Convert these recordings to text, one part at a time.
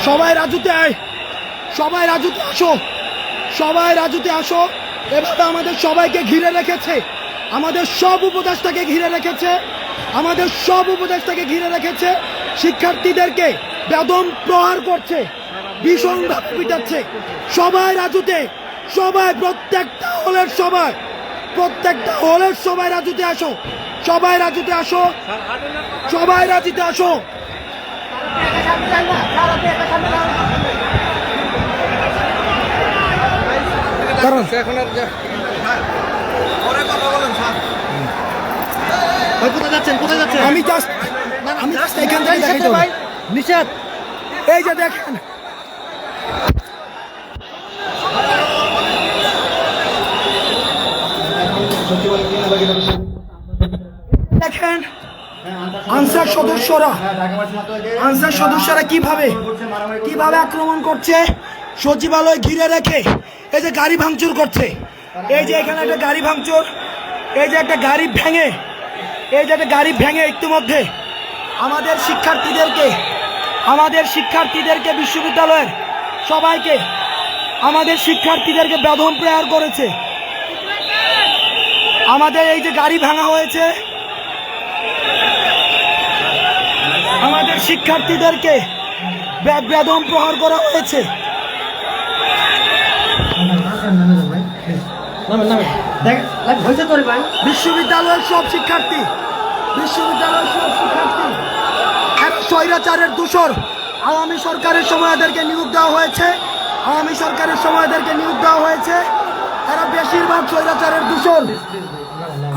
সবাই রাজুতে আয়, সবাই রাজুতে আসো, সবাই রাজুতে আসো। এভাবে আমাদের সবাইকে ঘিরে রেখেছে, আমাদের সব উপদেষ্টাকে ঘিরে রেখেছে, আমাদের সব উপদেষ্টাকে ঘিরে রেখেছে। শিক্ষার্থীদেরকে বেদম প্রহার করছে, ভীষণভাবে পিটাচ্ছে। সবাই রাজুতে, সবাই প্রত্যেকটা হলের সবাই, প্রত্যেকটা হলের সবাই রাজুতে আসো, সবাই রাজুতে আসো, সবাই রাজুতে আসো। কারণ কোথায় যাচ্ছেন, কোথায় যাচ্ছেন? আমি জাস্ট এখান থেকে দেখাইতে হবে। নিষেধ। এই যে দেখেন, দেখেন আনসার সদস্যরা কিভাবে আক্রমণ করছে, সচিবালয় ঘিরে রেখে এই যে গাড়ি ভাঙচুর করছে। এই যে এখানে একটা গাড়ি ভাঙচুর, এই যে একটা গাড়ি ভেঙে, এই যে একটা গাড়ি ভেঙে ইতিমধ্যে আমাদের শিক্ষার্থীদেরকে বিশ্ববিদ্যালয়ের সবাইকে, আমাদের শিক্ষার্থীদেরকে বেদম প্রহার করেছে। আমাদের এই যে গাড়ি ভাঙা হয়েছে, আমাদের শিক্ষার্থীদেরকে বেদম প্রহার করা হয়েছে। বিশ্ববিদ্যালয়ের সব শিক্ষার্থী স্বৈরাচারের দূষর। আওয়ামী সরকারের সময় এদেরকে নিয়োগ দেওয়া হয়েছে, এরা বেশিরভাগ স্বৈরাচারের দূষর।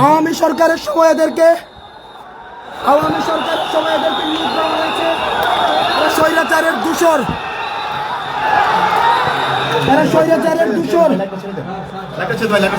আওয়ামী সরকারের সময় এদেরকে নিয়োগ দেওয়া হয়েছে, এরা স্বৈরাচারের দূষর।